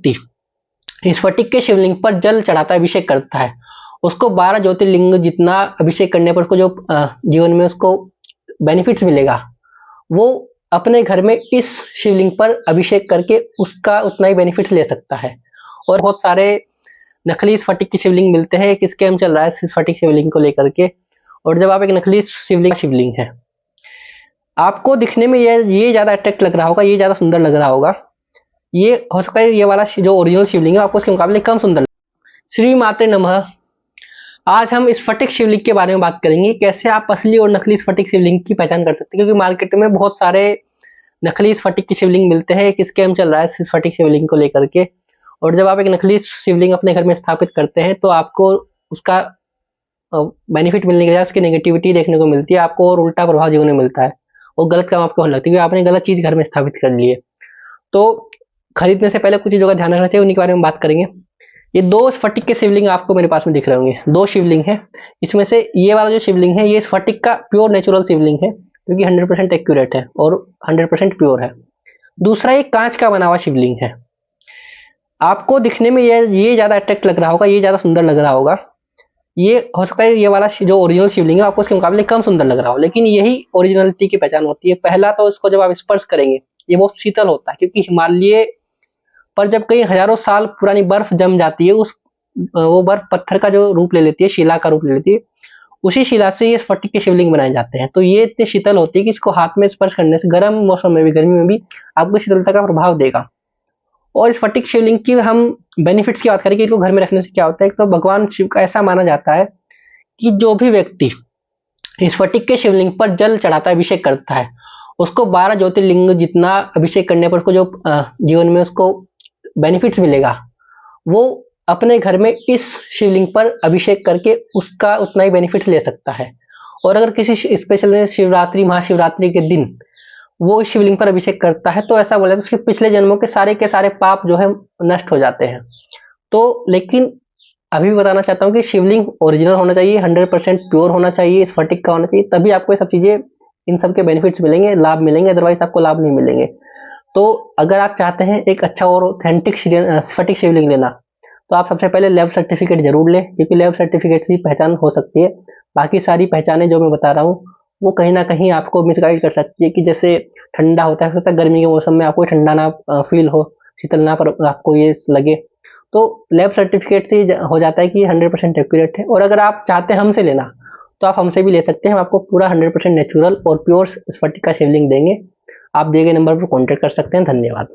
स्फटिक के शिवलिंग पर जल चढ़ाता है, अभिषेक करता है, उसको 12 ज्योतिर्लिंग जितना अभिषेक करने पर उसको जो जीवन में उसको बेनिफिट्स मिलेगा, वो अपने घर में इस शिवलिंग पर अभिषेक करके उसका उतना ही बेनिफिट्स ले सकता है। और बहुत सारे नकली स्फटिक की शिवलिंग मिलते हैं, एक स्कैम चल रहा है स्फटिक शिवलिंग को लेकर के। और जब आप एक नकली शिवलिंग है, आपको दिखने में ये ज्यादा अट्रैक्ट लग रहा होगा, ये ज्यादा सुंदर लग रहा होगा, ये हो सकता है ये वाला जो ओरिजिनल शिवलिंग है आपको उसके मुकाबले कम सुंदर। श्री माते नमः। आज हम स्फटिक शिवलिंग के बारे में बात करेंगे, कैसे आप असली और नकली स्फटिक शिवलिंग की पहचान कर सकते हैं, क्योंकि मार्केट में बहुत सारे नकली स्फटिक की शिवलिंग मिलते हैं, एक स्कैम चल रहा है स्फटिक शिवलिंग को लेकर के। और जब आप एक नकली शिवलिंग अपने घर में स्थापित करते हैं तो आपको उसका बेनिफिट मिलने के बजाय उसकी नेगेटिविटी देखने को मिलती है, आपको और उल्टा प्रभाव जीवन में मिलता है, वो गलत काम आपको होने लगती है क्योंकि आपने गलत चीज घर में स्थापित कर ली है। तो खरीदने से पहले कुछ चीजों का ध्यान रखना चाहिए, उन्हीं के बारे में बात करेंगे। ये 2 स्फटिक के शिवलिंग आपको मेरे पास में दिख रहे होंगे, 2 शिवलिंग है। इसमें से ये वाला जो शिवलिंग है ये स्फटिक का प्योर नेचुरल शिवलिंग है, क्योंकि 100% एक्यूरेट है और 100% प्योर है। दूसरा एक कांच का बना हुआ शिवलिंग है, आपको दिखने में ये ज्यादा अट्रैक्ट लग रहा होगा, ये ज्यादा सुंदर लग रहा होगा, ये हो सकता है ये वाला जो ओरिजिनल शिवलिंग है आपको उसके मुकाबले कम सुंदर लग रहा हो, लेकिन यही ओरिजिनलिटी की पहचान होती है। पहला तो इसको जब आप स्पर्श करेंगे ये बहुत शीतल होता है, क्योंकि हिमालय पर जब कई हजारों साल पुरानी बर्फ जम जाती है, वो बर्फ पत्थर का जो रूप ले लेती है, शिला का रूप ले लेती है, उसी शिला से ये स्फटिक के शिवलिंग बनाए जाते हैं। तो ये इतने शीतल होती है कि इसको हाथ में स्पर्श करने से गर्म मौसम में भी, गर्मी में भी आपको शीतलता का प्रभाव देगा। और स्फटिक शिवलिंग की हम बेनिफिट्स की बात करें कि इसको घर में रखने से क्या होता है, तो भगवान शिव का ऐसा माना जाता है कि जो भी व्यक्ति स्फटिक के शिवलिंग पर जल चढ़ाता है, अभिषेक करता है, उसको 12 ज्योतिर्लिंग जितना अभिषेक करने पर उसको जो जीवन में उसको बेनिफिट्स मिलेगा, वो अपने घर में इस शिवलिंग पर अभिषेक करके उसका उतना ही बेनिफिट्स ले सकता है। और अगर किसी स्पेशल शिवरात्रि, महाशिवरात्रि के दिन वो इस शिवलिंग पर अभिषेक करता है तो ऐसा बोला तो उसके पिछले जन्मों के सारे पाप जो है नष्ट हो जाते हैं। तो लेकिन अभी भी बताना चाहता हूँ कि शिवलिंग ओरिजिनल होना चाहिए, 100% प्योर होना चाहिए, स्फटिक का होना चाहिए, तभी आपको ये सब चीजें, इन सब के बेनिफिट्स मिलेंगे, लाभ मिलेंगे, अदरवाइज आपको लाभ नहीं मिलेंगे। तो अगर आप चाहते हैं एक अच्छा और ऑथेंटिक स्फटिक शिवलिंग लेना, तो आप सबसे पहले लैब सर्टिफिकेट जरूर लें, क्योंकि लैब सर्टिफिकेट से पहचान हो सकती है। बाकी सारी पहचानें जो मैं बता रहा हूँ वो कहीं ना कहीं आपको मिसगाइड कर सकती है, कि जैसे ठंडा होता है, सकता है गर्मी के मौसम में आपको ठंडा ना फील हो, शीतल ना पर आपको ये लगे, तो लैब सर्टिफिकेट से हो जाता है कि 100% एक्यूरेट है। और अगर आप चाहते हैं हमसे लेना तो आप हमसे भी ले सकते हैं, हम आपको पूरा 100% नेचुरल और प्योर स्फटिक का शिवलिंग देंगे। आप दिए गए नंबर पर कॉन्टेक्ट कर सकते हैं। धन्यवाद।